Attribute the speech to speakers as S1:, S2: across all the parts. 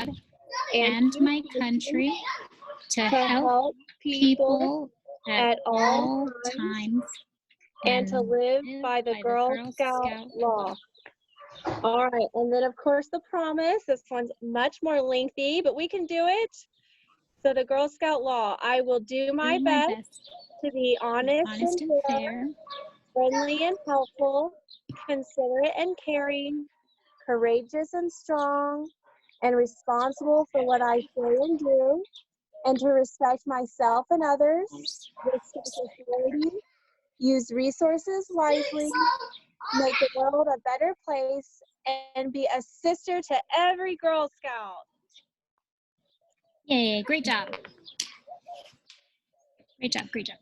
S1: God and my country, to help people at all times,
S2: and to live by the Girl Scout law. All right, and then of course the promise. This one's much more lengthy, but we can do it. So the Girl Scout law: I will do my best to be honest and fair, friendly and helpful, considerate and caring, courageous and strong, and responsible for what I say and do, and to respect myself and others, respect authority, use resources wisely, make the world a better place, and be a sister to every Girl Scout.
S1: Yay, great job. Great job, great job.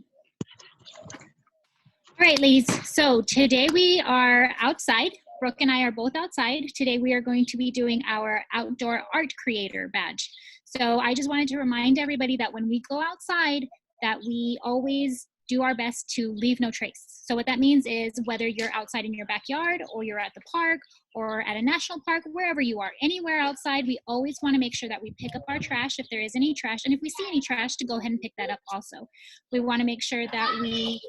S1: All right, ladies, so today we are outside. Brooke and I are both outside. Today we are going to be doing our outdoor art creator badge. So I just wanted to remind everybody that when we go outside, that we always do our best to leave no trace. So what that means is whether you're outside in your backyard or you're at the park or at a national park, wherever you are, anywhere outside, we always want to make sure that we pick up our trash if there is any trash. And if we see any trash, to go ahead and pick that up also. We want to make sure that we,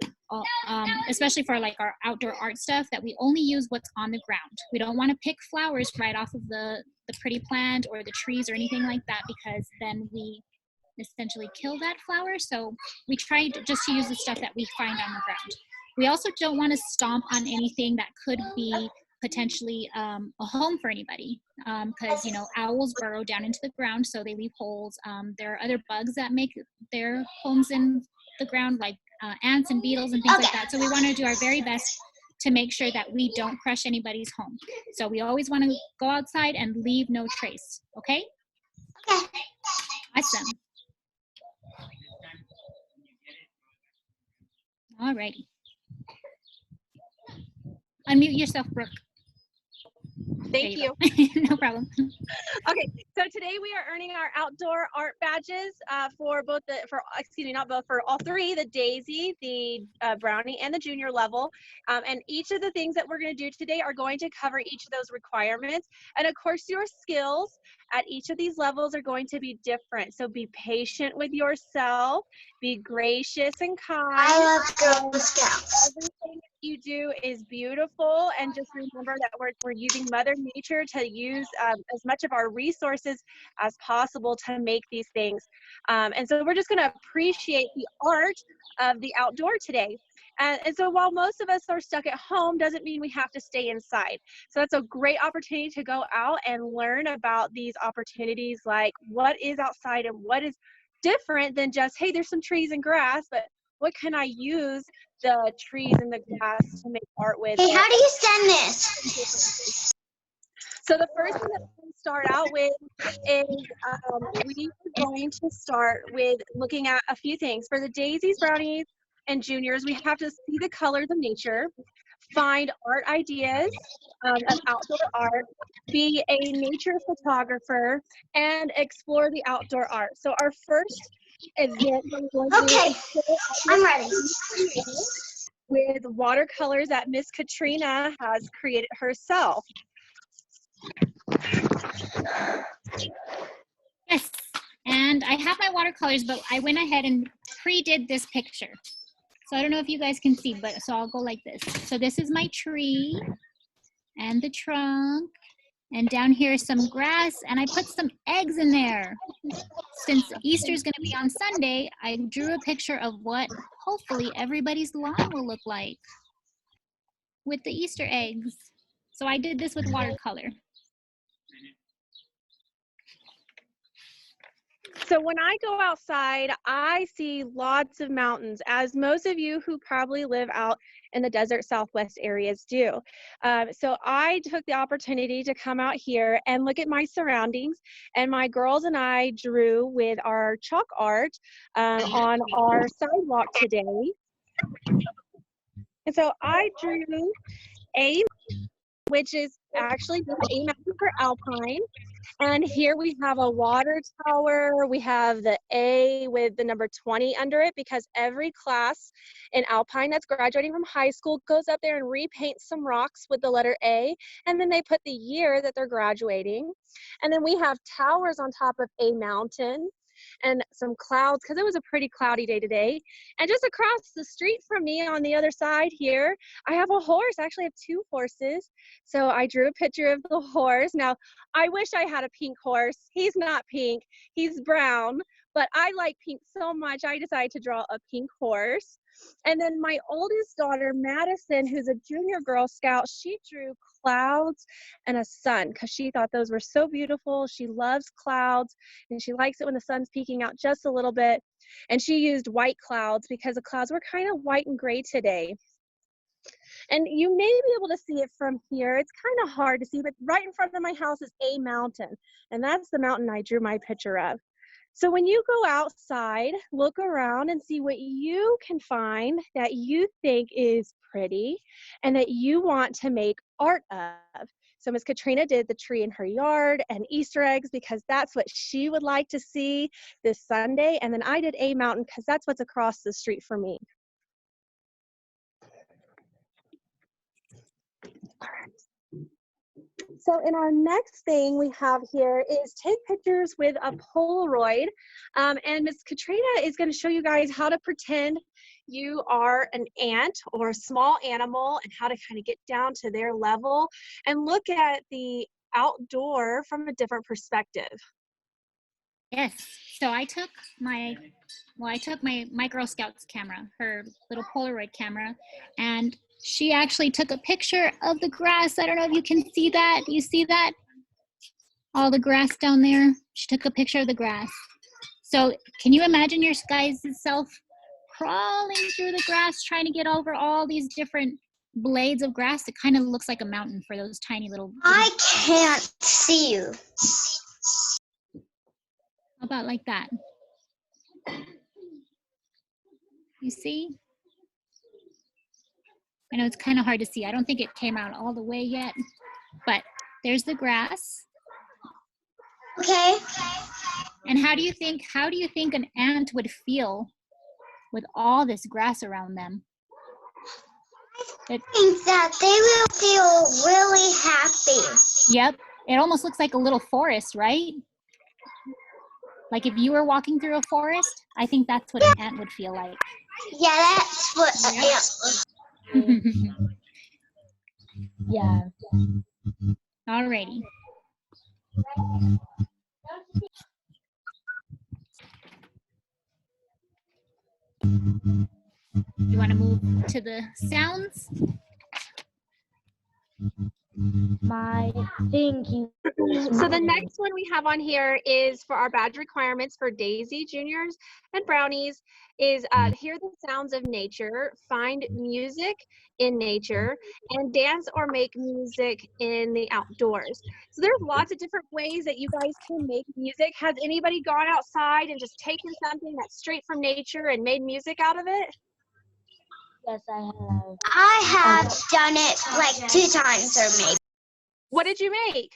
S1: especially for like our outdoor art stuff, that we only use what's on the ground. We don't want to pick flowers right off of the pretty plant or the trees or anything like that, because then we essentially kill that flower. So we try just to use the stuff that we find on the ground. We also don't want to stomp on anything that could be potentially a home for anybody, because you know, owls burrow down into the ground, so they leave holes. There are other bugs that make their homes in the ground, like ants and beetles and things like that. So we want to do our very best to make sure that we don't crush anybody's home. So we always want to go outside and leave no trace. Okay? Awesome. Alrighty. Unmute yourself, Brooke.
S2: Thank you.
S1: No problem.
S2: Okay, so today we are earning our outdoor art badges for all three, the Daisy, the Brownie, and the junior level. And each of the things that we're going to do today are going to cover each of those requirements. And of course, your skills at each of these levels are going to be different. So be patient with yourself, be gracious and kind.
S3: I love Girl Scouts.
S2: Everything you do is beautiful, and just remember that we're using Mother Nature to use as much of our resources as possible to make these things. And so we're just going to appreciate the art of the outdoor today. And so while most of us are stuck at home, doesn't mean we have to stay inside. So that's a great opportunity to go out and learn about these opportunities, like what is outside and what is different than just, hey, there's some trees and grass, but what can I use the trees and the grass to make art with?
S3: Hey, how do you send this?
S2: So the first thing that we're going to start out with is we are going to start with looking at a few things. For the Daisies, Brownies, and juniors, we have to see the colors of nature, find art ideas of outdoor art, be a nature photographer, and explore the outdoor art. So our first event is going to be
S3: I'm ready.
S2: with watercolors that Miss Katrina has created herself.
S1: Yes, and I have my watercolors, but I went ahead and pre-did this picture. So I don't know if you guys can see, but so I'll go like this. So this is my tree and the trunk, and down here is some grass, and I put some eggs in there. Since Easter is going to be on Sunday, I drew a picture of what hopefully everybody's lawn will look like with the Easter eggs. So I did this with watercolor.
S2: So when I go outside, I see lots of mountains, as most of you who probably live out in the desert Southwest areas do. So I took the opportunity to come out here and look at my surroundings, and my girls and I drew with our chalk art on our sidewalk today. And so I drew which is actually a mountain for alpine. And here we have a water tower. We have the A with the number 20 under it because every class in Alpine that's graduating from high school goes up there and repaints some rocks with the letter A, and then they put the year that they're graduating. And then we have towers on top of A mountain and some clouds because it was a pretty cloudy day today. And just across the street from me on the other side here, I have a horse. I actually have 2 horses. So I drew a picture of the horse. Now, I wish I had a pink horse. He's not pink, he's brown, but I like pink so much, I decided to draw a pink horse. And then my oldest daughter, Madison, who's a junior Girl Scout, she drew clouds and a sun because she thought those were so beautiful. She loves clouds and she likes it when the sun's peeking out just a little bit. And she used white clouds because the clouds were kind of white and gray today. And you may be able to see it from here. It's kind of hard to see, but right in front of my house is a mountain. And that's the mountain I drew my picture of. So when you go outside, look around and see what you can find that you think is pretty and that you want to make art of. So Miss Katrina did the tree in her yard and Easter eggs because that's what she would like to see this Sunday. And then I did a mountain because that's what's across the street from me. So in our next thing we have here is take pictures with a Polaroid. And Miss Katrina is going to show you guys how to pretend you are an ant or a small animal and how to kind of get down to their level and look at the outdoor from a different perspective.
S1: Yes, so I took my Girl Scouts camera, her little Polaroid camera, and she actually took a picture of the grass. I don't know if you can see that. Do you see that? All the grass down there. She took a picture of the grass. So can you imagine your guys' self crawling through the grass, trying to get over all these different blades of grass? It kind of looks like a mountain for those tiny little.
S3: I can't see you.
S1: How about like that? You see? I know it's kind of hard to see. I don't think it came out all the way yet, but there's the grass.
S3: Okay.
S1: And how do you think an ant would feel with all this grass around them?
S3: I think that they will feel really happy.
S1: Yep. It almost looks like a little forest, right? Like if you were walking through a forest, I think that's what an ant would feel like.
S3: Yeah, that's what an ant would.
S4: Yeah.
S1: Alrighty. You want to move to the sounds?
S4: My thinking.
S2: So the next one we have on here is for our badge requirements for Daisy juniors and Brownies is hear the sounds of nature, find music in nature, and dance or make music in the outdoors. So there's lots of different ways that you guys can make music. Has anybody gone outside and just taken something that's straight from nature and made music out of it?
S4: Yes, I have.
S3: I have done it like 2 times or maybe.
S2: What did you make?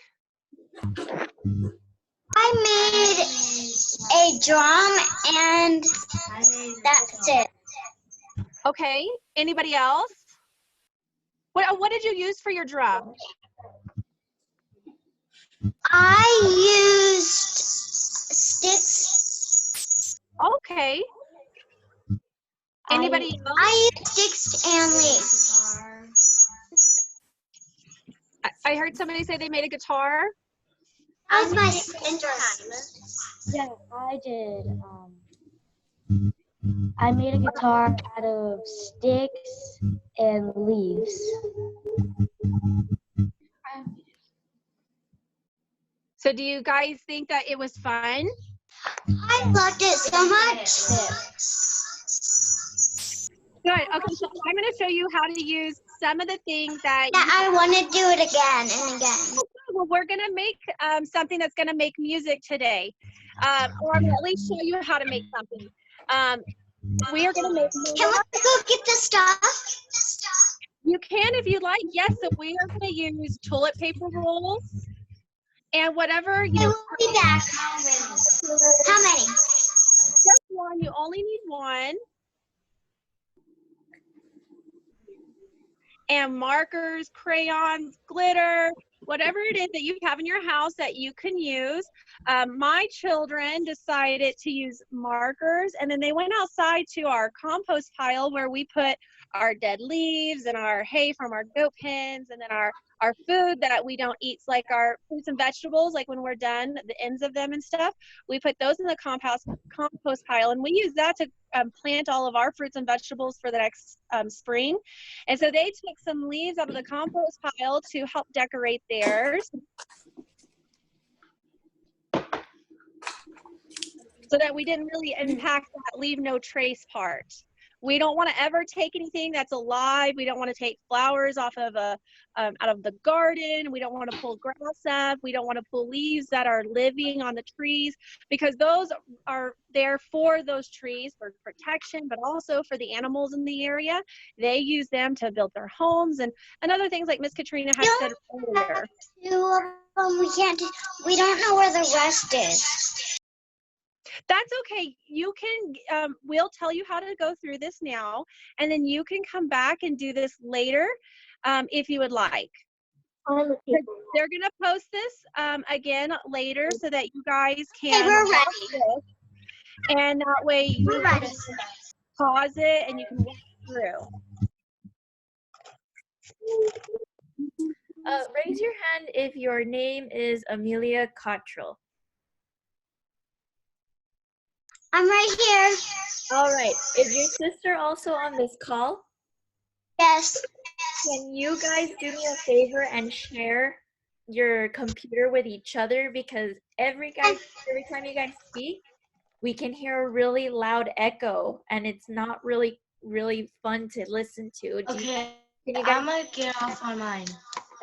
S3: I made a drum and that's it.
S2: Okay. Anybody else? What did you use for your drum?
S3: I used sticks.
S2: Okay. Anybody else?
S3: I used sticks and leaves.
S2: I heard somebody say they made a guitar.
S3: That was my instrument.
S4: Yeah, I did. I made a guitar out of sticks and leaves.
S2: So do you guys think that it was fun?
S3: I loved it so much.
S2: Good. Okay, so I'm going to show you how to use some of the things that
S3: I want to do it again and again.
S2: well, we're going to make something that's going to make music today. Or I'm going to at least show you how to make something. We are going to make music.
S3: Can we go get the stuff?
S2: You can if you'd like. Yes, so we are going to use toilet paper rolls And whatever,
S3: I will be back. How many?
S2: Just one. You only need one. And markers, crayons, glitter, whatever it is that you have in your house that you can use. My children decided to use markers, and then they went outside to our compost pile where we put our dead leaves and our hay from our goat pens, and then our food that we don't eat, like our fruits and vegetables, like when we're done, the ends of them and stuff, we put those in the compost pile, and we use that to plant all of our fruits and vegetables for the next spring. And so they took some leaves out of the compost pile to help decorate theirs, so that we didn't really impact that leave no trace part. We don't want to ever take anything that's alive. We don't want to take flowers off of out of the garden. We don't want to pull grass up. We don't want to pull leaves that are living on the trees, because those are there for those trees for protection, but also for the animals in the area. They use them to build their homes and other things, like Miss Katrina had said earlier.
S3: We don't know where the rest is.
S2: That's okay. You can, we'll tell you how to go through this now, and then you can come back and do this later if you would like. They're going to post this again later so that you guys can watch this, and that way you can pause it and you can walk through.
S5: Raise your hand if your name is Amelia Cottrell.
S3: I'm right here.
S5: All right. Is your sister also on this call?
S3: Yes.
S5: Can you guys do me a favor and share your computer with each other? Because every time you guys speak, we can hear a really loud echo, and it's not really fun to listen to.
S4: Okay, I'm gonna get off on mine.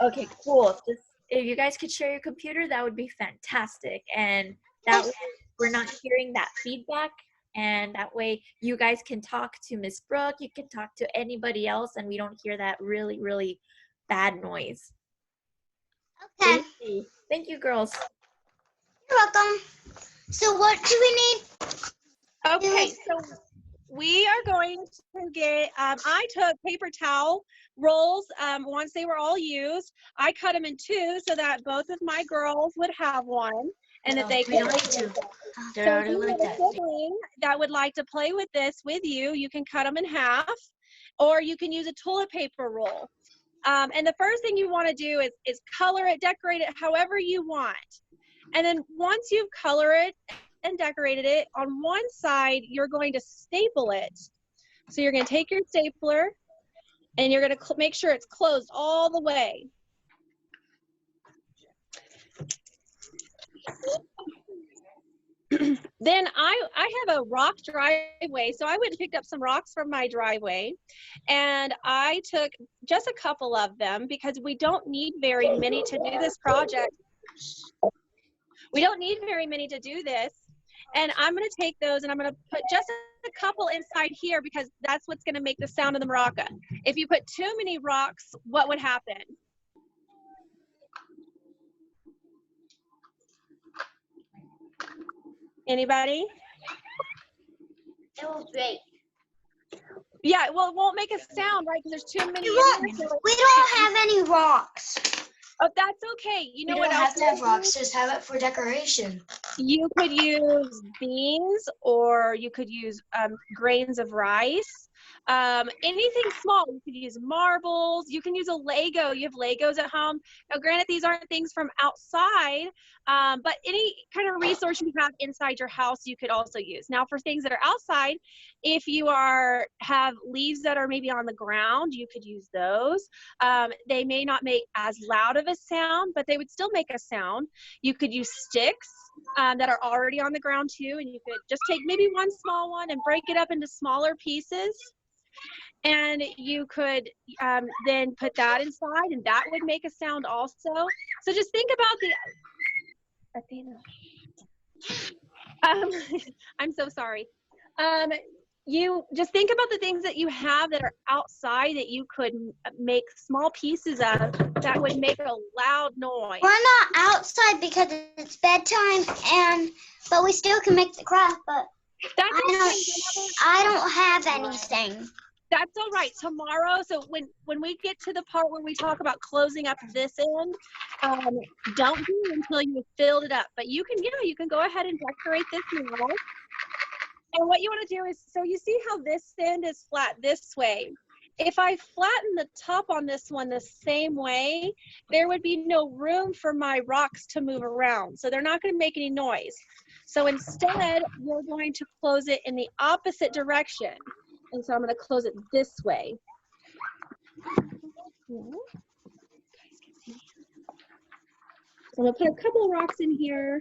S5: Okay, cool. Just, if you guys could share your computer, that would be fantastic. And that way we're not hearing that feedback. And that way you guys can talk to Miss Brooke, you can talk to anybody else, and we don't hear that really bad noise.
S3: Okay.
S5: Thank you, girls.
S3: You're welcome. So what do we need?
S2: Okay, so we are going to get, I took paper towel rolls once they were all used. I cut them in two so that both of my girls would have one, and that they could.
S4: They're
S2: So
S4: already
S2: if you
S4: like
S2: have
S4: that.
S2: a sibling that would like to play with this with you, you can cut them in half, or you can use a toilet paper roll. And the first thing you want to do is color it, decorate it however you want. And then once you've colored it and decorated it, on one side, you're going to staple it. So you're going to take your stapler and you're going to make sure it's closed all the way. Then I have a rock driveway, so I went and picked up some rocks from my driveway, and I took just a couple of them because we don't need very many to do this project. We don't need very many to do this, and I'm going to take those and I'm going to put just a couple inside here because that's what's going to make the sound of the maraca. If you put too many rocks, what would happen? Anybody?
S3: It will break.
S2: Yeah, well, it won't make a sound, right? Because there's too many.
S3: We don't have any rocks.
S2: Oh, that's okay. You know
S4: We
S2: what
S4: don't
S2: else?
S4: have to have rocks, just have it for decoration.
S2: You could use beans, or you could use grains of rice. Anything small. You could use marbles. You can use a Lego. You have Legos at home. Now, granted, these aren't things from outside, but any kind of resource you have inside your house, you could also use. Now, for things that are outside, if you have leaves that are maybe on the ground, you could use those. They may not make as loud of a sound, but they would still make a sound. You could use sticks that are already on the ground too, and you could just take maybe one small one and break it up into smaller pieces, and you could then put that inside, and that would make a sound also. So just think about the Athena. I'm so sorry. you just think about the things that you have that are outside that you could make small pieces of that would make a loud noise.
S3: We're not outside because it's bedtime, but we still can make the craft. But
S2: That's
S3: I don't have anything.
S2: That's all right. Tomorrow, so when we get to the part where we talk about closing up this end, don't do it until you've filled it up. But you can go ahead and decorate this now. And what you want to do is, so you see how this end is flat this way. If I flatten the top on this one the same way, there would be no room for my rocks to move around. So they're not going to make any noise. So instead, we're going to close it in the opposite direction. And so I'm going to close it this way. So I'm going to put a couple of rocks in here.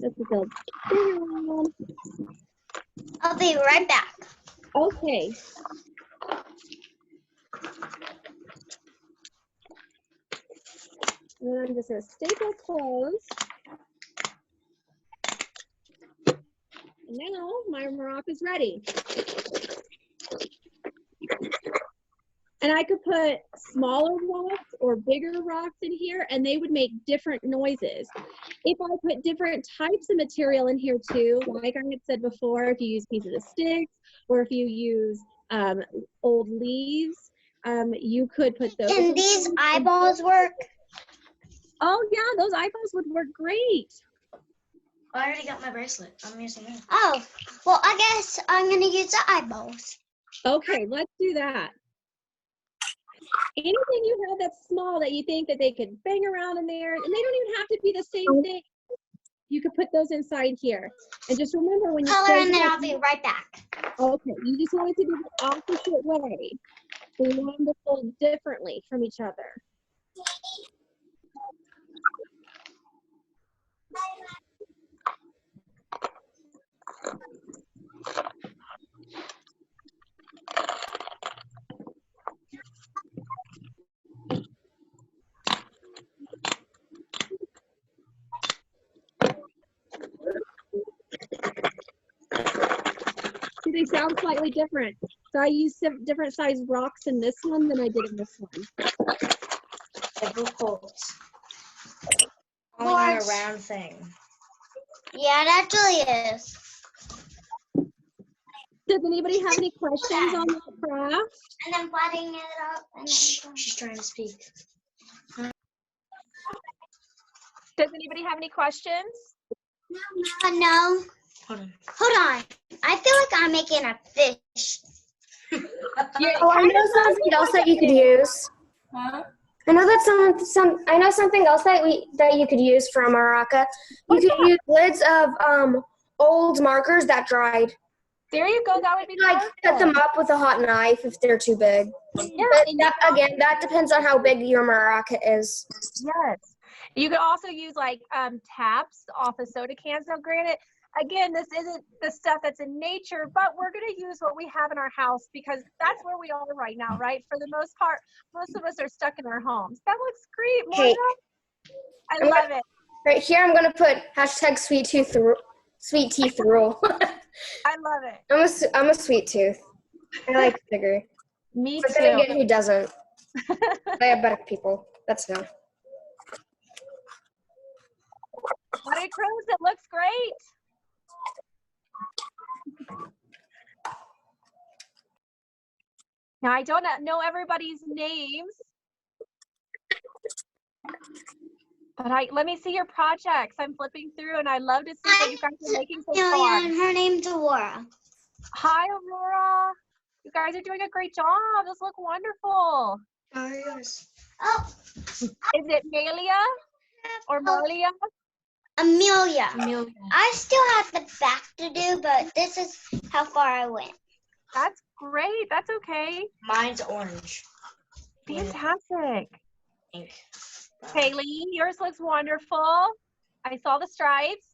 S2: This is a bigger one.
S3: I'll be right back.
S2: Okay. And then I'm just going to staple close. And now my rock is ready. And I could put smaller rocks or bigger rocks in here, and they would make different noises. If I put different types of material in here too, like I had said before, if you use pieces of sticks or if you use old leaves, you could put those.
S3: Can these eyeballs work?
S2: Oh yeah, those eyeballs would work great.
S6: I already got my bracelet. I'm using it.
S3: Oh, well, I guess I'm going to use the eyeballs.
S2: Okay, let's do that. Anything you have that's small that you think that they could bang around in there, and they don't even have to be the same thing. You could put those inside here. And just remember when you
S3: Color, and then I'll be right back.
S2: Okay, you just want it to be the opposite way. We want them to fold differently from each other. See, they sound slightly different. So I used some different size rocks in this one than I did in this one.
S6: Different holes. Calling them a round thing.
S3: Yeah, it actually is.
S2: Does anybody have any questions on that craft?
S3: And then flattening it up. And
S6: Shh,
S3: then...
S6: she's trying to speak.
S2: Does anybody have any questions?
S3: No.
S6: Hold on.
S3: Hold on. I feel like I'm making a fish.
S7: Oh, I know something else that you could use.
S6: Huh?
S7: I know that I know something else that you could use for a maraca. You could use lids of old markers that dried.
S2: There you go. That would be
S7: Like
S2: perfect.
S7: cut them up with a hot knife if they're too big.
S2: Yeah,
S7: But that depends on how big your maraca is.
S2: yes. You could also use like taps off of soda cans. Now, granted, again, this isn't the stuff that's in nature, but we're going to use what we have in our house because that's where we are right now, right? For the most part, most of us are stuck in our homes. That looks great, Moira.
S7: Hey,
S2: I love it.
S7: Right here, I'm gonna put hashtag sweet teeth rule.
S2: I love it.
S7: I'm a sweet tooth. I like sugar.
S2: Me
S7: But then
S2: too.
S7: again, who doesn't? Diabetic people. That's no.
S2: Honey Cruz, it looks great. Now, I don't know everybody's names, but let me see your projects. I'm flipping through, and I love to see what you guys are making so far.
S3: And her name's Aurora.
S2: Hi, Aurora. You guys are doing a great job. Those look wonderful.
S6: Oh, yes.
S3: Oh,
S2: Is it Malia or Malia?
S3: Amelia.
S6: Amelia.
S3: I still have the back to do, but this is how far I went.
S2: That's great. That's okay.
S6: Mine's orange.
S2: Fantastic.
S6: Pink.
S2: Haley, yours looks wonderful. I saw the stripes.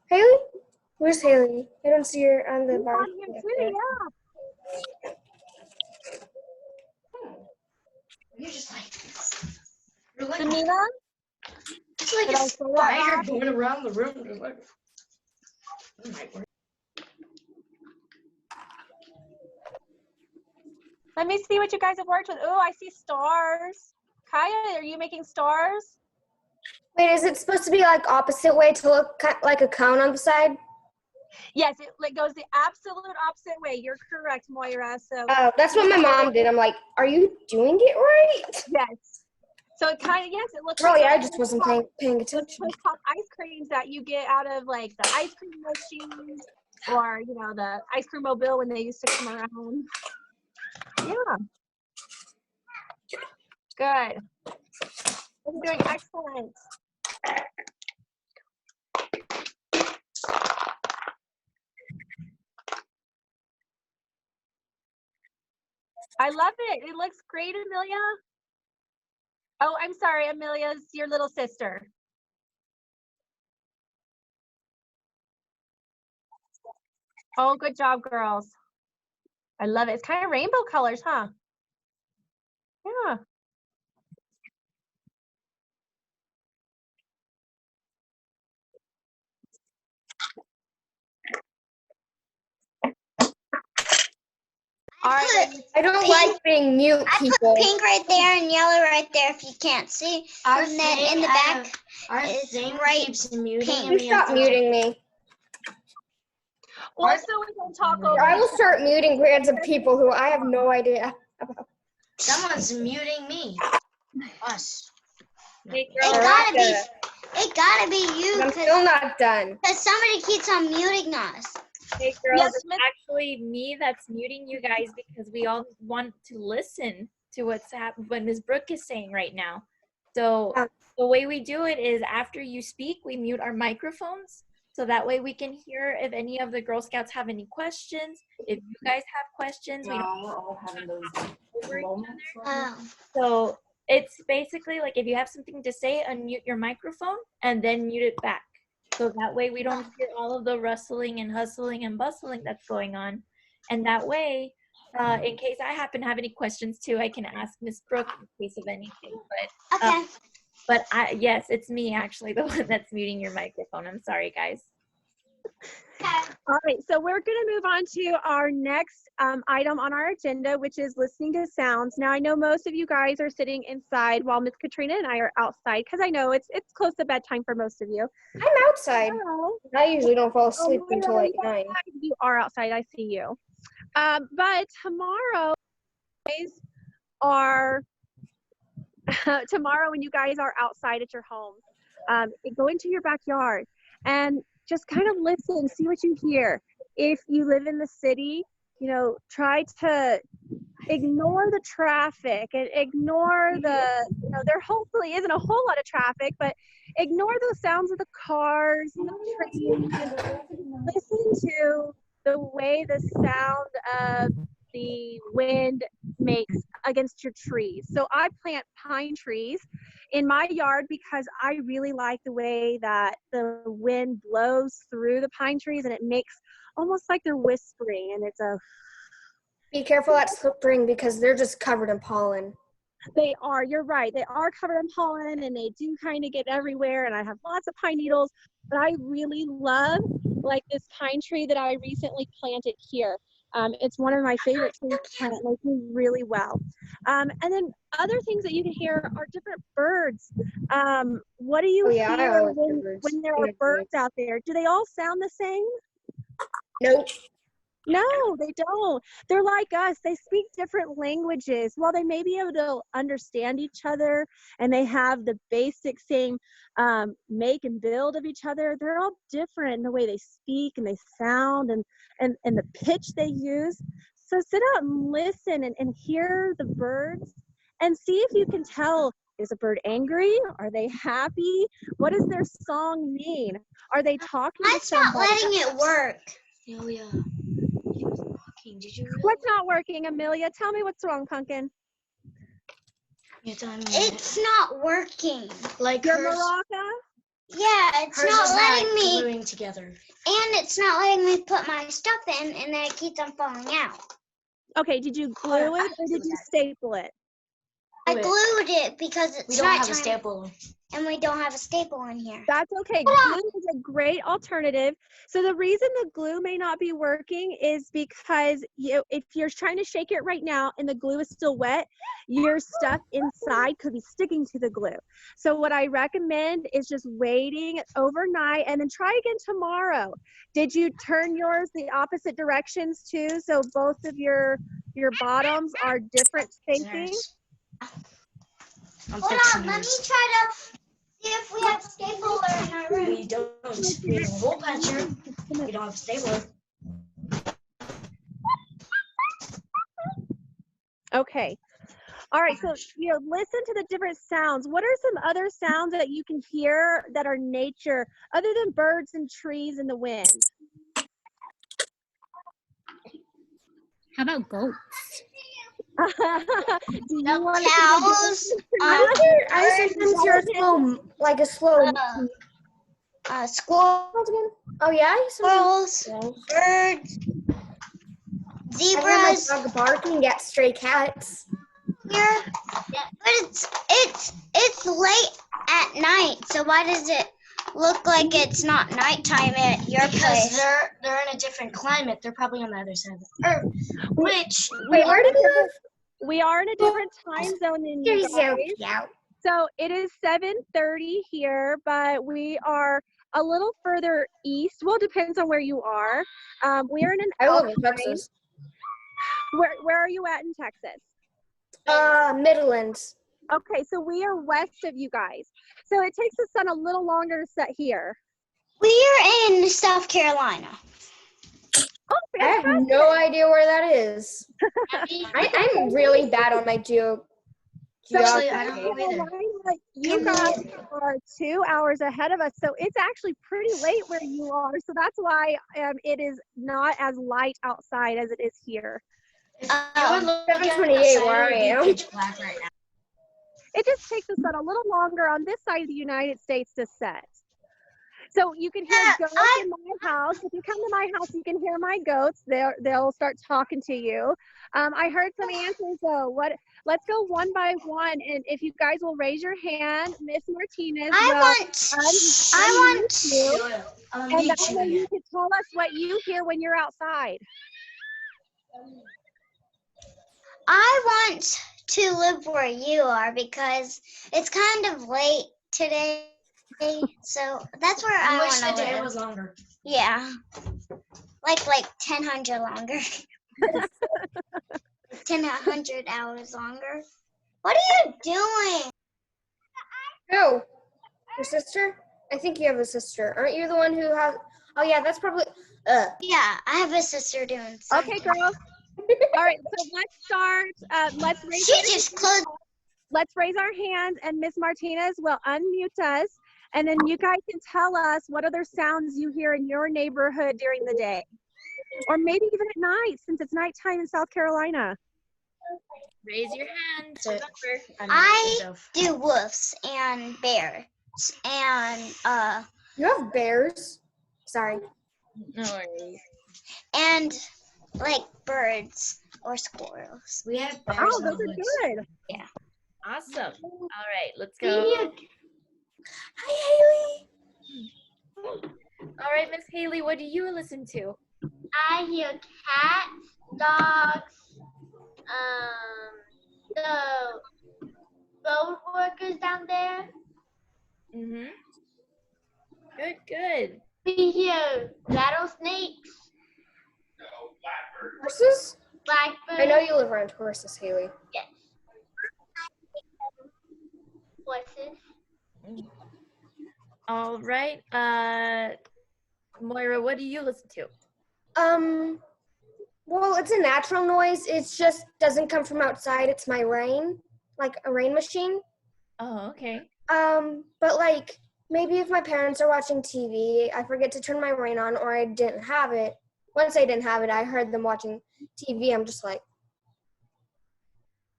S7: Haley? Where's Haley? I don't see her on the
S2: You
S7: bar.
S2: got him too, yeah.
S6: You're just like. You're like
S2: Samina?
S6: it's like
S2: Did I
S6: a
S2: say that
S6: spider
S2: wrong?
S6: going around the room. Just like. It might work.
S2: Let me see what you guys have worked with. Oh, I see stars. Kaya, are you making stars?
S7: Wait, is it supposed to be like opposite way to look like a cone on the side?
S2: Yes, it goes the absolute opposite way. You're correct, Moira. So
S7: Oh, that's what my mom did. I'm like, are you doing it right?
S2: yes. So it kind of, yes, it looks
S7: Oh
S2: like
S7: yeah, I just wasn't paying
S2: those
S7: attention.
S2: pop ice creams that you get out of like the ice cream machines, or you know, the ice cream mobile when they used to come around. Yeah. Good. You're doing excellent. I love it. It looks great, Amelia. Oh, I'm sorry, Amelia's your little sister. Oh, good job, girls. I love it. It's kind of rainbow colors, huh? Yeah. All right.
S7: I don't like being mute,
S3: I
S7: people.
S3: put pink right there and yellow right there if you can't see. And then in the back, it's right pink.
S7: You stop muting me.
S2: Or so we don't talk over.
S7: I will start muting random people who I have no idea about.
S6: Someone's muting me. Us.
S5: Hey,
S3: It
S5: girls.
S3: gotta be you,
S7: I'm still not done.
S3: because somebody keeps on muting us.
S5: Hey, girls.
S2: Yes,
S5: It's
S2: Miss-
S5: actually me that's muting you guys because we all want to listen to what Ms. Brooke is saying right now. So the way we do it is after you speak, we mute our microphones. So that way we can hear if any of the Girl Scouts have any questions. If you guys have questions, we don't
S6: we're all having those
S5: over each
S6: moments.
S3: Oh.
S5: So it's basically like if you have something to say, unmute your microphone and then mute it back. So that way we don't hear all of the rustling and hustling and bustling that's going on. And that way, in case I happen to have any questions too, I can ask Miss Brooke in case of anything.
S3: Okay.
S5: But yes, it's me actually, the one that's muting your microphone. I'm sorry, guys.
S2: All right, so we're going to move on to our next item on our agenda, which is listening to sounds. Now, I know most of you guys are sitting inside while Miss Katrina and I are outside, because I know it's close to bedtime for most of you.
S7: I'm outside.
S2: Oh,
S7: I usually don't fall asleep until like 9.
S2: you are outside. I see you. But tomorrow, guys are tomorrow when you guys are outside at your home, go into your backyard and just kind of listen, see what you hear. If you live in the city, you know, try to ignore the traffic and ignore the, you know, there hopefully isn't a whole lot of traffic, but ignore the sounds of the cars and the trains and listen to the way the sound of the wind makes against your trees. So I plant pine trees in my yard because I really like the way that the wind blows through the pine trees and it makes almost like they're whispering, and it's a
S7: Be careful at slipping because they're just covered in pollen.
S2: They are, you're right. They are covered in pollen and they do kind of get everywhere, and I have lots of pine needles, but I really love like this pine tree that I recently planted here. It's one of my favorite trees to plant. It makes me really well. And then other things that you can hear are different birds. What do you
S7: I
S2: hear
S7: always hear birds.
S2: when there are birds out there? Do they all sound the same?
S7: Nope.
S2: No, they don't. They're like us. They speak different languages. While they may be able to understand each other and they have the basic same make and build of each other, they're all different in the way they speak and they sound and the pitch they use. So sit out and listen and hear the birds and see if you can tell, is a bird angry? Are they happy? What does their song mean? Are they talking
S3: Mine's
S2: to
S3: not
S2: somebody?
S3: letting it work.
S6: Oh yeah. Did you really?
S2: What's not working, Amelia? Tell me what's wrong, Pumpkin.
S3: It's not working.
S6: Like
S2: Your
S6: hers.
S2: maraca?
S3: Yeah, it's
S6: Hers
S3: not
S6: is
S3: letting me,
S6: gluing together.
S3: and it's not letting me put my stuff in, and then it keeps on falling out.
S2: Okay, did you glue it or did you staple it?
S3: I glued it because
S6: We
S3: it's
S6: don't have a
S3: nighttime.
S6: staple.
S3: and we don't have a staple in here.
S2: That's okay. Glue is a great alternative. So the reason the glue may not be working is because if you're trying to shake it right now and the glue is still wet, your stuff inside could be sticking to the glue. So what I recommend is just waiting overnight and then try again tomorrow. Did you turn yours the opposite directions too? So both of your bottoms are different spacing?
S3: Hold on, let me try to see if we have a stapler in our room.
S6: We don't. We have a hole puncher. We don't have a stapler.
S2: Okay. All right, so listen to the different sounds. What are some other sounds that you can hear that are nature other than birds and trees and the wind?
S1: How about goats?
S2: Do you want
S3: Cows,
S7: I sometimes hear a slow,
S3: squirrels,
S7: Oh yeah,
S3: birds,
S7: I hear my
S3: zebras.
S7: dog barking at stray cats.
S3: Here, but it's late at night. So why does it look like it's not nighttime at your
S6: Because
S3: place?
S6: they're in a different climate. They're probably on the other side of the earth. Which
S7: Wait, where do you live?
S2: We are in a different time zone than you guys. So it is 7:30 here, but we are a little further east. Well, it depends on where you are. We are in an
S7: I live in
S2: alpine.
S7: Texas.
S2: Where are you at in Texas?
S7: Midlands.
S2: Okay, so we are west of you guys. So it takes the sun a little longer to set here.
S3: We're in South Carolina.
S2: Oh,
S7: I have no idea where that is. I'm really bad on my geography.
S6: actually, I don't know either.
S2: You guys are 2 hours ahead of us, so it's actually pretty late where you are. So that's why it is not as light outside as it is here.
S7: 7:28 where I am.
S6: Pitch black right now.
S2: It just takes the sun a little longer on this side of the United States to set. So you can hear goats in my house. If you come to my house, you can hear my goats. They'll start talking to you. I heard some answers though. Let's go one by one, and if you guys will raise your hand, Miss Martinez.
S3: I want
S2: you, and that way you can tell us what you hear when you're outside.
S3: I want to live where you are because it's kind of late today. So that's where I
S6: wish
S3: want
S6: the
S3: to
S6: day
S3: live.
S6: was longer.
S3: Yeah, like 1000 longer. 1000 hours longer. What are you doing?
S7: No. Your sister? I think you have a sister. Aren't you the one who has... Oh, yeah, that's probably...
S3: Yeah, I have a sister doing something.
S2: Okay, girls. All right, so let's start. Let's raise our hands, and Miss Martinez will unmute us, and then you guys can tell us what other sounds you hear in your neighborhood during the day, or maybe even at night, since it's nighttime in South Carolina.
S5: Raise your hand.
S3: I do wolves and bears and
S7: You have bears? Sorry.
S5: No worries.
S3: and like birds or squirrels.
S6: We have bears.
S2: Oh, those are good.
S3: Yeah.
S5: Awesome. All right, let's go.
S7: Hi, Haley.
S5: All right, Miss Haley, what do you listen to?
S8: I hear cats, dogs, the road workers down there.
S5: Mm-hmm. Good, good.
S8: We hear rattlesnakes,
S7: Horses?
S8: blackbirds.
S7: I know you live around horses, Haley.
S8: Yes. Horses.
S5: All right. Moira, what do you listen to?
S7: Well, it's a natural noise. It just doesn't come from outside. It's my rain, like a rain machine.
S5: Oh, okay.
S7: But like maybe if my parents are watching TV, I forget to turn my rain on, or I didn't have it. Once I didn't have it, I heard them watching TV. I'm just like,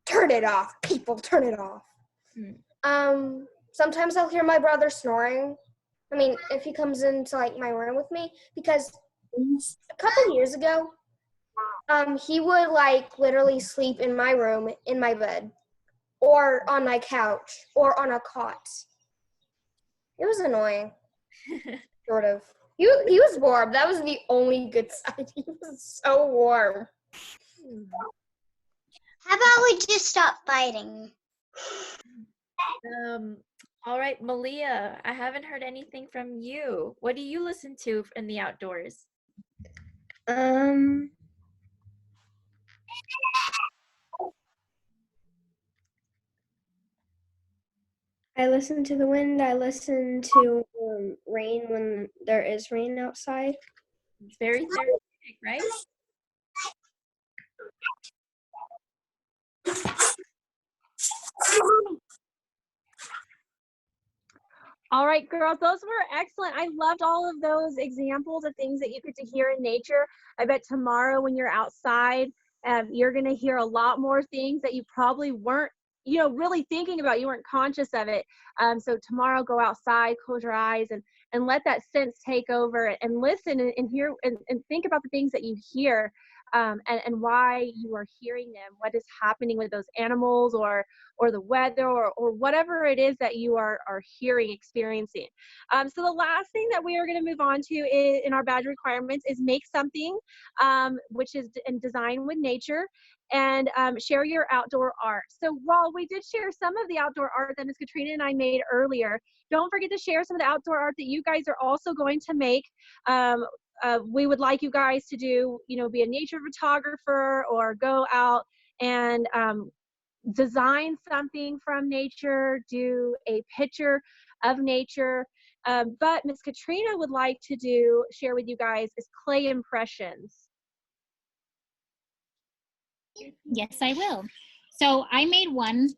S7: turn it off, people, turn it off. Sometimes I'll hear my brother snoring. I mean, if he comes into like my room with me, because a couple years ago, he would like literally sleep in my room, in my bed, or on my couch, or on a cot. It was annoying. Sort of. He was warm. That was the only good side. He was so warm.
S3: How about we just stop fighting?
S5: All right, Malia, I haven't heard anything from you. What do you listen to in the outdoors?
S7: I listen to the wind. I listen to rain when there is rain outside.
S5: It's very therapeutic, right?
S2: All right, girls, those were excellent. I loved all of those examples of things that you get to hear in nature. I bet tomorrow when you're outside, you're going to hear a lot more things that you probably weren't, really thinking about. You weren't conscious of it. So tomorrow, go outside, close your eyes, and let that sense take over, and listen and hear and think about the things that you hear, and why you are hearing them, what is happening with those animals or the weather or whatever it is that you are hearing, experiencing. So the last thing that we are going to move on to in our badge requirements is make something, which is in design with nature, and share your outdoor art. So while we did share some of the outdoor art that Ms. Katrina and I made earlier, don't forget to share some of the outdoor art that you guys are also going to make. We would like you guys to do, be a nature photographer or go out and design something from nature, do a picture of nature. But Ms. Katrina would like to share with you guys is clay impressions.
S1: Yes, I will. So I made one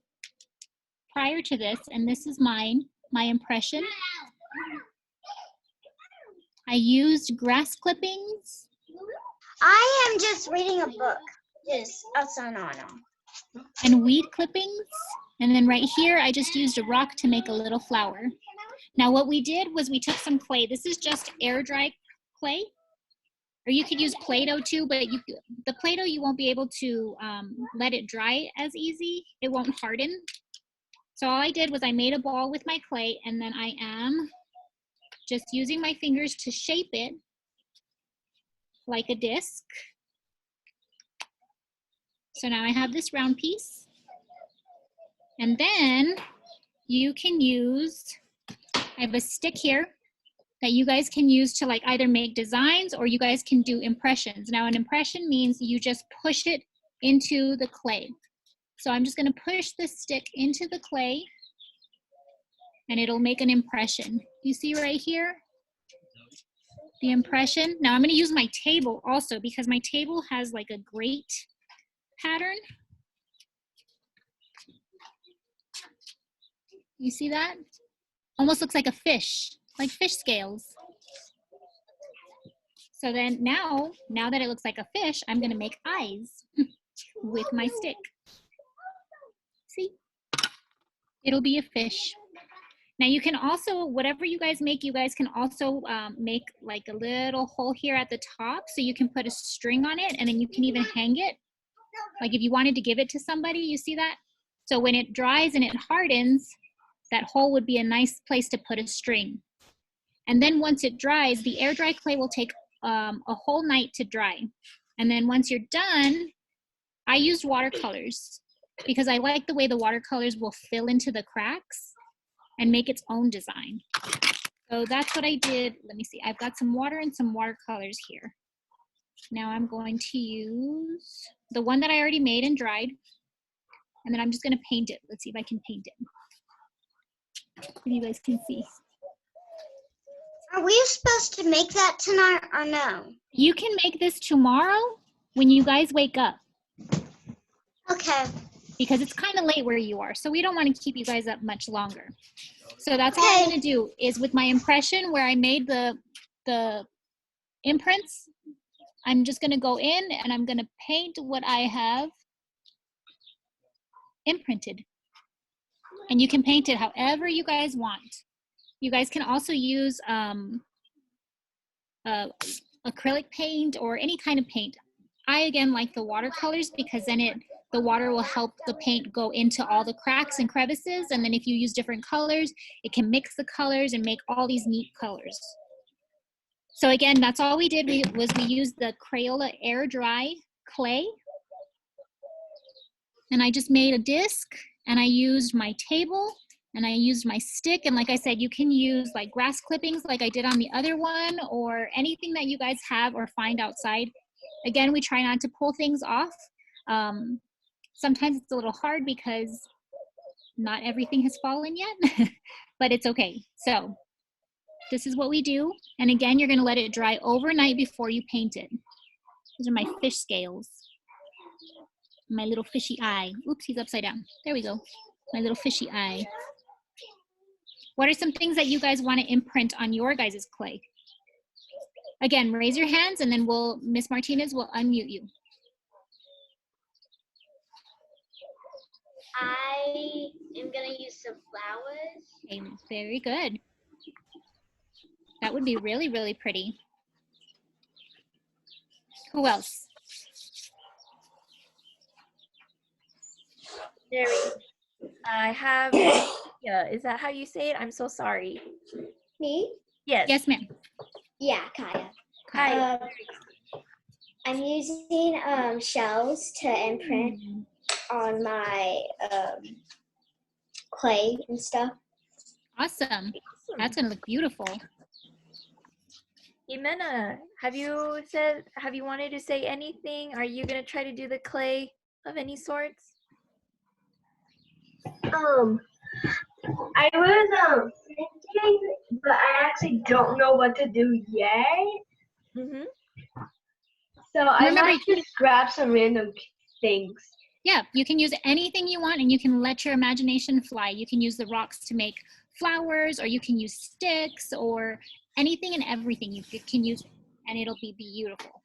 S1: prior to this, and this is mine, my impression. I used grass clippings.
S3: I am just reading a book. Just outside on them.
S1: And weed clippings. And then right here, I just used a rock to make a little flower. Now what we did was we took some clay. This is just air dry clay. Or you could use Play-Doh too, but the Play-Doh, you won't be able to let it dry as easy. It won't harden. So all I did was I made a ball with my clay, and then I am just using my fingers to shape it like a disc. So now I have this round piece. And then you can use, I have a stick here that you guys can use to like either make designs, or you guys can do impressions. Now an impression means you just push it into the clay. So I'm just gonna push this stick into the clay and it'll make an impression. You see right here, the impression. Now I'm gonna use my table also because my table has like a great pattern. You see that? Almost looks like a fish, like fish scales. So then now that it looks like a fish, I'm gonna make eyes with my stick. See? It'll be a fish. Now you can also, whatever you guys make, you guys can also make like a little hole here at the top, so you can put a string on it, and then you can even hang it. Like if you wanted to give it to somebody, you see that? So when it dries and it hardens, that hole would be a nice place to put a string. And then once it dries, the air dry clay will take a whole night to dry. And then once you're done, I used watercolors because I like the way the watercolors will fill into the cracks and make its own design. So that's what I did. Let me see, I've got some water and some watercolors here. Now I'm going to use the one that I already made and dried, and then I'm just gonna paint it. Let's see if I can paint it. If you guys can see.
S3: Are we supposed to make that tonight or no?
S1: You can make this tomorrow when you guys wake up.
S3: Okay.
S1: Because it's kind of late where you are, so we don't want to keep you guys up much longer. So that's all I'm gonna do is with my impression where I made the imprints, I'm just gonna go in and I'm gonna paint what I have imprinted. And you can paint it however you guys want. You guys can also use acrylic paint or any kind of paint. I again like the watercolors because then it the water will help the paint go into all the cracks and crevices. And then if you use different colors, it can mix the colors and make all these neat colors. So again, that's all we did. We used the Crayola air dry clay. And I just made a disc, and I used my table, and I used my stick. And like I said, you can use like grass clippings like I did on the other one, or anything that you guys have or find outside. Again, we try not to pull things off. Sometimes it's a little hard because not everything has fallen yet, but it's okay. So this is what we do. And again, you're gonna let it dry overnight before you paint it. These are my fish scales. My little fishy eye. Oops, he's upside down. There we go. My little fishy eye. What are some things that you guys want to imprint on your guys' clay? Again, raise your hands and then Miss Martinez will unmute you.
S8: I am gonna use some flowers.
S1: Okay, very good. That would be really, really pretty. Who else?
S5: There we go. I have, yeah, is that how you say it? I'm so sorry.
S3: Me?
S5: Yes.
S1: Yes, ma'am.
S3: Yeah, Kaya.
S5: Hi.
S3: I'm using shells to imprint on my clay and stuff.
S1: Awesome. That's gonna look beautiful.
S5: Jimena, have you wanted to say anything? Are you gonna try to do the clay of any sorts?
S6: I was thinking, but I actually don't know what to do yet.
S5: Mm-hmm.
S6: So I
S1: Remember,
S6: might just grab some random things.
S1: yeah, you can use anything you want, and you can let your imagination fly. You can use the rocks to make flowers, or you can use sticks, or anything and everything you can use, and it'll be beautiful.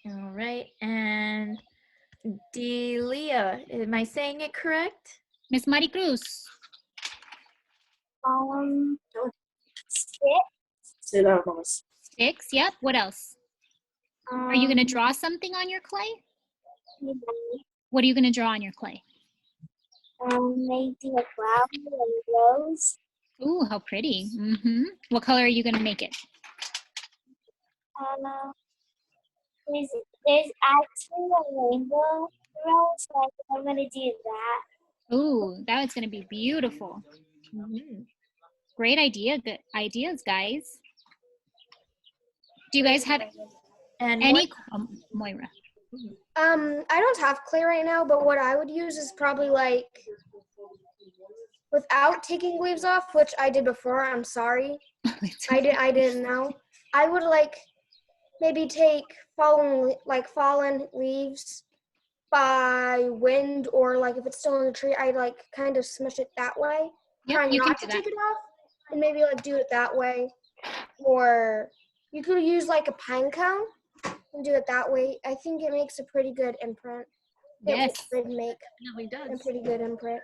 S5: All right, and Delia, am I saying it correct?
S1: Miss Maricruz. Sticks, yep. What else? Are you gonna draw something on your clay? What are you gonna draw on your clay?
S3: Maybe a flower and a rose.
S1: Ooh, how pretty. Mm-hmm. What color are you gonna make it?
S3: There's actually a rainbow rose, so I'm gonna do that.
S1: Ooh, that's gonna be beautiful.
S5: Mm-hmm.
S1: Great idea. Good ideas, guys. Do you guys have
S5: And
S1: any? Moira.
S7: I don't have clay right now, but what I would use is probably like, without taking leaves off, which I did before. I'm sorry. I didn't know. I would like maybe take fallen leaves by wind, or like if it's still in the tree, I'd like kind of smush it that way.
S1: Yep,
S7: Trying
S1: you can
S7: not
S1: do
S7: to
S1: that.
S7: take it off, and maybe like do it that way. Or you could use like a pine cone and do it that way. I think it makes a pretty good imprint.
S1: Yes.
S7: It would make
S5: it
S7: a
S5: does.
S7: pretty good imprint.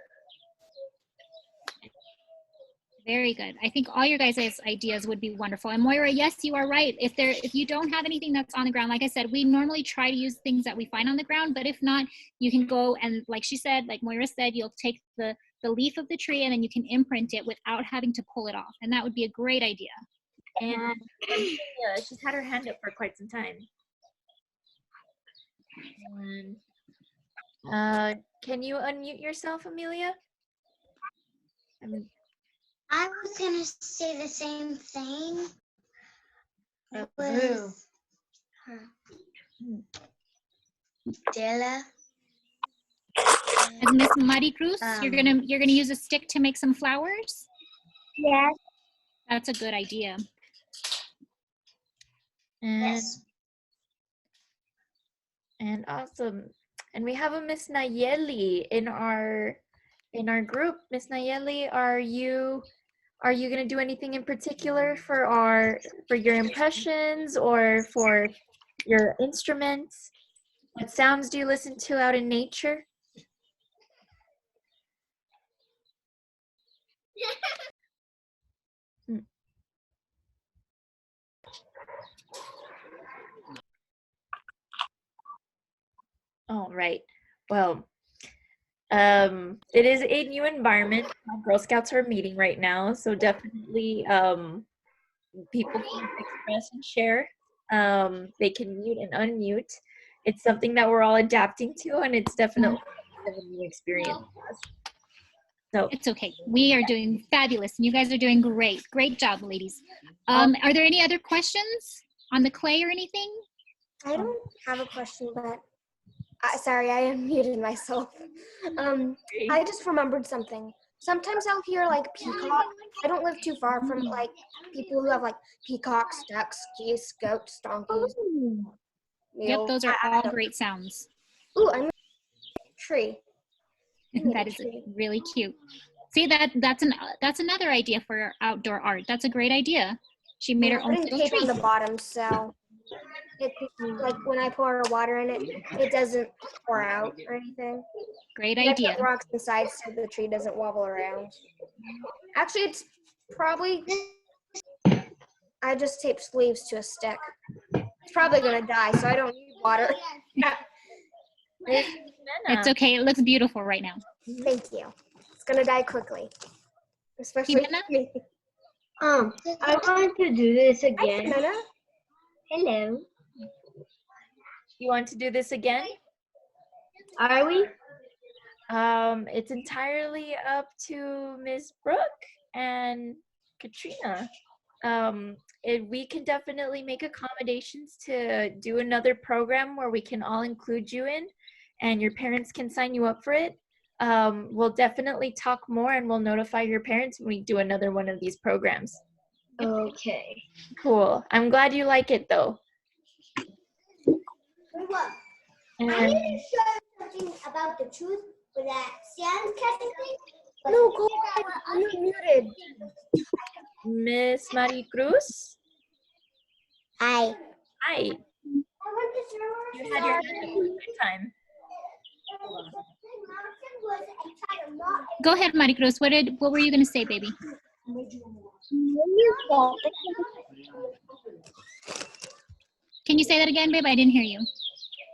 S1: Very good. I think all your guys' ideas would be wonderful. And Moira, yes, you are right. If you don't have anything that's on the ground, like I said, we normally try to use things that we find on the ground, but if not, you can go and, like she said, like Moira said, you'll take the leaf of the tree and then you can imprint it without having to pull it off. And that would be a great idea.
S5: And yeah, she's had her hand up for quite some time. And, can you unmute yourself, Amelia?
S3: I was gonna say the same thing. It was Della.
S1: And Miss Maricruz, you're gonna use a stick to make some flowers?
S3: Yes.
S1: That's a good idea.
S3: Yes.
S5: And awesome. And we have a Miss Nayeli in our group. Miss Nayeli, are you gonna do anything in particular for your impressions or for your instruments? What sounds do you listen to out in nature? All right. Well, it is a new environment. Girl Scouts are meeting right now, so definitely people can express and share. They can mute and unmute. It's something that we're all adapting to, and it's definitely a new experience for us. So
S1: It's okay. We are doing fabulous, and you guys are doing great. Great job, ladies. Are there any other questions on the clay or anything?
S7: I don't have a question, but sorry, I unmuted myself. I just remembered something. Sometimes I'll hear like peacock. I don't live too far from like people who have like peacocks, ducks, geese, goats, donkeys.
S1: Yep, those are all great sounds.
S7: Ooh, I'm a tree.
S1: That is really cute. See, that's another idea for outdoor art. That's a great idea. She made her own little
S7: tape
S1: tree.
S7: on the bottom, so it like when I pour water in it, it doesn't pour out or anything.
S1: Great
S7: I
S1: idea.
S7: put rocks inside so the tree doesn't wobble around. Actually, it's probably I just taped leaves to a stick. It's probably gonna die, so I don't need water.
S1: It's okay. It looks beautiful right now.
S7: Thank you. It's gonna die quickly, especially me.
S6: I want to do this again.
S7: Hi,
S6: Hello.
S5: you want to do this again?
S6: Are we?
S5: It's entirely up to Miss Brooke and Katrina. We can definitely make accommodations to do another program where we can all include you in, and your parents can sign you up for it. We'll definitely talk more, and we'll notify your parents when we do another one of these programs.
S6: Okay.
S5: Cool. I'm glad you like it, though.
S3: I need to show something about the truth with that sand casting thing.
S7: No, go ahead. You're muted.
S5: Miss Maricruz?
S3: Hi.
S5: Hi.
S3: I went to Sherwood.
S5: You had your hand up for a good time.
S1: Go ahead, Maricruz. What were you going to say, baby? Can you say that again, babe? I didn't hear you.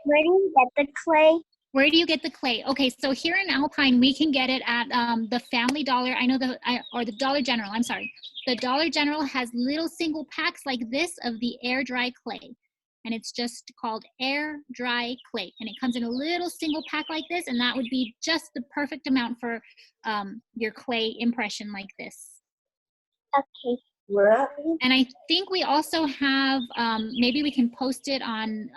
S3: Where do you get the clay?
S1: Where do you get the clay? Okay, so here in Alpine, we can get it at the Family Dollar. I know or the Dollar General. I'm sorry. The Dollar General has little single packs like this of the air dry clay. And it's just called air dry clay. And it comes in a little single pack like this, and that would be just the perfect amount for your clay impression like this.
S3: Okay.
S1: And I think we also have, maybe we can post it on,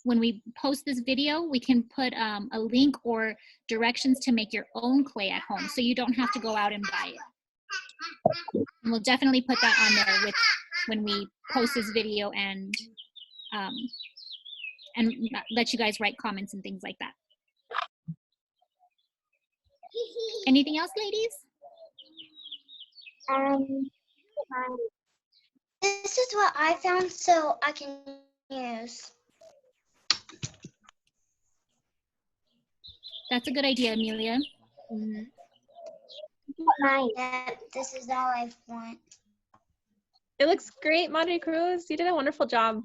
S1: when we post this video, we can put a link or directions to make your own clay at home, so you don't have to go out and buy it. And we'll definitely put that on there when we post this video and let you guys write comments and things like that. Anything else, ladies?
S3: This is what I found, so I can use.
S1: That's a good idea, Amelia.
S3: Mm-hmm. Yeah, this is all I want.
S2: It looks great, Maricruz. You did a wonderful job.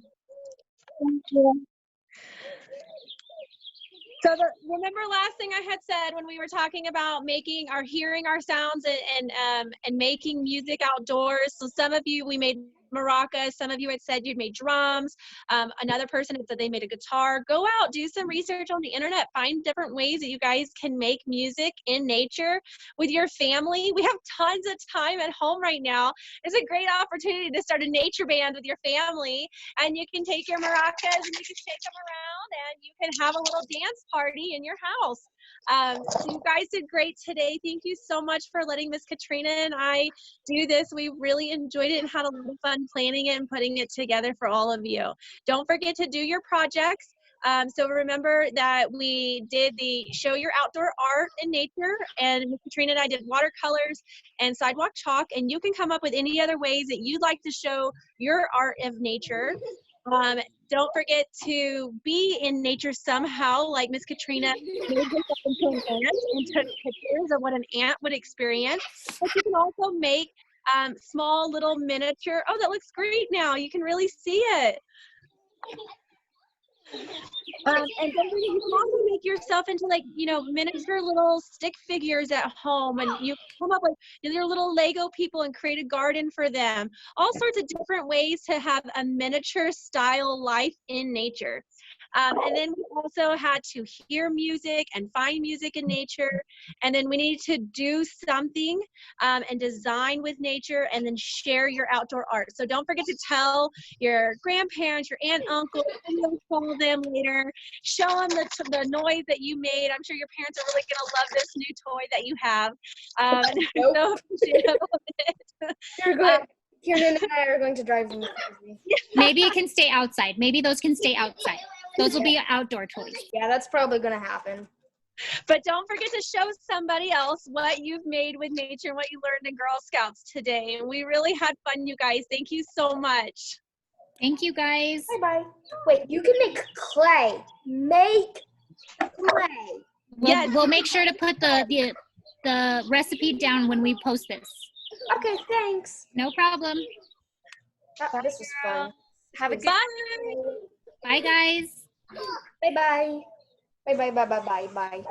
S3: Thank you.
S2: So remember last thing I had said when we were talking about hearing our sounds and making music outdoors. So some of you, we made maracas. Some of you had said you'd made drums. Another person had said they made a guitar. Go out, do some research on the internet, find different ways that you guys can make music in nature with your family. We have tons of time at home right now. It's a great opportunity to start a nature band with your family, and you can take your maracas and you can shake them around and you can have a little dance party in your house. So you guys did great today. Thank you so much for letting Miss Katrina and I do this. We really enjoyed it and had a lot of fun planning it and putting it together for all of you. Don't forget to do your projects. So remember that we did the show your outdoor art in nature, and Miss Katrina and I did watercolors and sidewalk chalk, and you can come up with any other ways that you'd like to show your art of nature. Don't forget to be in nature somehow, like Miss Katrina made herself into an ant and took pictures of what an ant would experience. But you can also make small little miniature. Oh, that looks great now. You can really see it. And then you can also make yourself into like, miniature little stick figures at home, and you come up with your little Lego people and create a garden for them. All sorts of different ways to have a miniature style life in nature. And then we also had to hear music and find music in nature. And then we needed to do something and design with nature, and then share your outdoor art. So don't forget to tell your grandparents, your aunt, uncle, you'll call them later. Show them the noise that you made. I'm sure your parents are really going to love this new toy that you have. So appreciative of it.
S7: Kieran and I are going to drive them crazy.
S1: Maybe it can stay outside. Maybe those can stay outside. Those will be outdoor toys.
S7: Yeah, that's probably going to happen.
S2: But don't forget to show somebody else what you've made with nature and what you learned in Girl Scouts today. And we really had fun, you guys. Thank you so much.
S1: Thank you, guys.
S7: Bye-bye. Wait, you can make clay. Make clay.
S1: We'll make sure to put the recipe down when we post this.
S7: Okay, thanks.
S1: No problem.
S7: This was fun.
S5: Have a good
S2: Bye.
S1: Bye, guys.
S7: Bye-bye. Bye-bye, bye-bye, bye-bye.